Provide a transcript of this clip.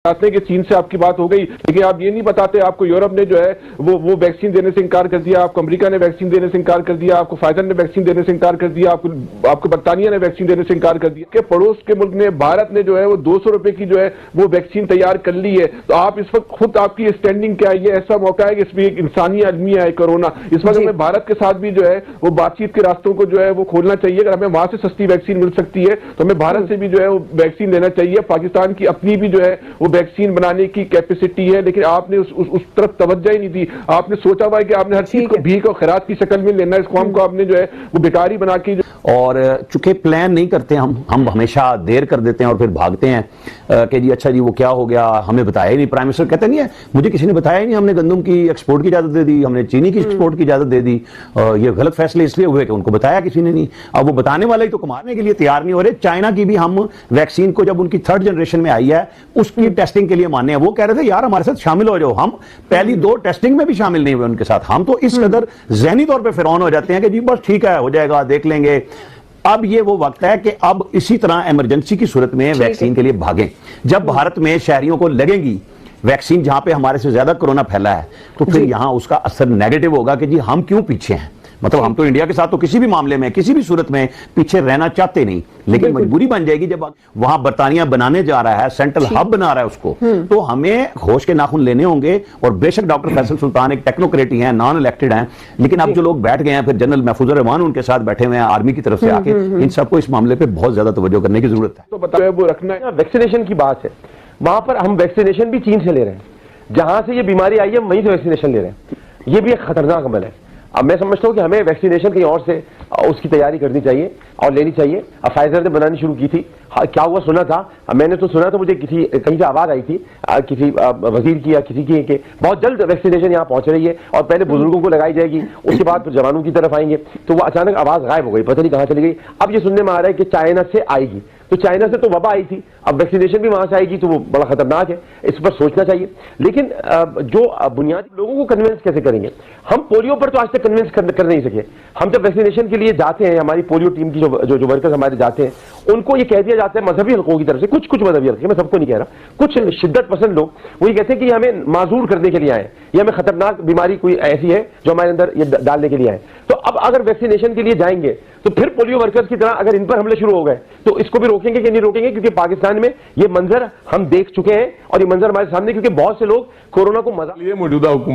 बताते हैं कि चीन से आपकी बात हो गई, लेकिन आप ये नहीं बताते आपको यूरोप ने जो है वो वैक्सीन देने से इंकार कर दिया, आपको अमेरिका ने वैक्सीन देने से इंकार कर दिया, आपको फाइजर ने वैक्सीन देने से इंकार कर दिया, आपको बर्तानिया ने वैक्सीन देने से इंकार कर दिया कि पड़ोस के मुल्क ने, भारत ने जो है वो 200 रुपए की जो है वो वैक्सीन तैयार कर ली है। तो आप इस वक्त खुद आपकी स्टैंडिंग क्या है? ये ऐसा मौका है कि इसमें एक इंसानी अलमिया है कोरोना। इस वक्त हमें भारत के साथ भी जो है वो बातचीत के रास्तों को जो है वो खोलना चाहिए। अगर हमें वहां से सस्ती वैक्सीन मिल सकती है तो हमें भारत से भी जो है वो वैक्सीन लेना चाहिए। पाकिस्तान की अपनी भी जो है वो वैक्सीन बनाने की कैपेसिटी है, लेकिन आपने उस तरफ तवज्जो ही नहीं दी। आपने सोचा हुआ है कि आपने हर चीज को भीख और खैरात की शक्ल में लेना है। इस कौम को आपने जो है वो बेकारी बना के और चूंकि प्लान नहीं करते हम हमेशा देर कर देते हैं और फिर भागते हैं कि जी अच्छा जी वो क्या हो गया, हमें बताया ही नहीं। प्राइम मिनिस्टर कहते नहीं है मुझे किसी ने बताया ही नहीं, हमने गंदम की एक्सपोर्ट की इजाजत दे दी, हमने चीनी की एक्सपोर्ट की इजाजत दे दी। ये गलत फैसले इसलिए हुए कि उनको बताया किसी ने नहीं। अब वो बताने वाले ही तो कमाने के लिए तैयार नहीं हो रहे। चाइना की भी हम वैक्सीन को जब उनकी 3rd जनरेशन में आई है उसकी टेस्टिंग के लिए माने हैं। वो कह रहे थे यार हमारे साथ शामिल हो जाओ। हम पहली 2 टेस्टिंग में भी शामिल नहीं हुए उनके साथ। हम तो इस कदर ज़हनी तौर पर फिरौन हो जाते हैं कि जी बस ठीक है हो जाएगा देख लेंगे। अब ये वो वक्त है कि अब इसी तरह इमरजेंसी की सूरत में वैक्सीन के लिए भागें। जब भारत में शहरियों को लगेगी वैक्सीन जहां पे हमारे से ज्यादा कोरोना फैला है तो फिर यहां उसका असर नेगेटिव होगा कि जी हम क्यों पीछे हैं। मतलब हम तो इंडिया के साथ तो किसी भी मामले में किसी भी सूरत में पीछे रहना चाहते नहीं, लेकिन मजबूरी बन जाएगी जब वहां बर्तानिया बनाने जा रहा है, सेंट्रल हब बना रहा है उसको, तो हमें होश के नाखून लेने होंगे। और बेशक डॉक्टर फैसल सुल्तान एक टेक्नोक्रेट ही हैं, नॉन इलेक्टेड हैं, लेकिन अब जो लोग बैठ गए हैं, फिर जनरल महफूज रहमान उनके साथ बैठे हुए हैं आर्मी की तरफ से आके, इन सबको इस मामले पर बहुत ज्यादा तवज्जो करने की जरूरत है। तो बताओ वो रखना है। वैक्सीनेशन की बात है, वहां पर हम वैक्सीनेशन भी चीन से ले रहे हैं, जहां से ये बीमारी आई है वहीं से वैक्सीनेशन ले रहे हैं। ये भी एक खतरनाक अमल है। अब मैं समझता हूं कि हमें वैक्सीनेशन कहीं और से उसकी तैयारी करनी चाहिए और लेनी चाहिए। अब फाइजर ने बनानी शुरू की थी, क्या हुआ सुना था, मैंने तो सुना था, मुझे किसी कहीं से आवाज आई थी किसी वजीर की या किसी की कि बहुत जल्द वैक्सीनेशन यहाँ पहुंच रही है और पहले बुजुर्गों को लगाई जाएगी, उसके बाद फिर जवानों की तरफ आएंगे। तो वो अचानक आवाज गायब हो गई, पता नहीं कहां चली गई। अब ये सुनने में आ रहा है कि चाइना से आएगी, तो चाइना से तो वबा आई थी, अब वैक्सीनेशन भी वहां से आएगी, तो वो बड़ा खतरनाक है। इस पर सोचना चाहिए। लेकिन जो बुनियादी लोगों को कन्विंस कैसे करेंगे? हम पोलियो पर तो आज तक कन्विंस कर नहीं सके। हम जब वैक्सीनेशन के लिए जाते हैं, हमारी पोलियो टीम की जो वर्कर्स हमारे जाते हैं, उनको ये कह दिया जाता है मजहबी हल्कों की तरफ से, कुछ मजहबी हल्के, मैं सबको नहीं कह रहा, कुछ शिद्दत पसंद लोग वो ये कहते हैं कि हमें माजूर करने के लिए आए, ये हमें खतरनाक बीमारी कोई ऐसी है जो हमारे अंदर ये डालने के लिए आए। तो अब अगर वैक्सीनेशन के लिए जाएंगे तो फिर पोलियो वर्कर्स की तरह अगर इन पर हमले शुरू हो गए तो इसको भी रोकेंगे कि नहीं रोकेंगे? क्योंकि पाकिस्तान में ये मंजर हम देख चुके हैं और ये मंजर हमारे सामने, क्योंकि बहुत से लोग कोरोना को मजा लिए मौजूदा हुकूमत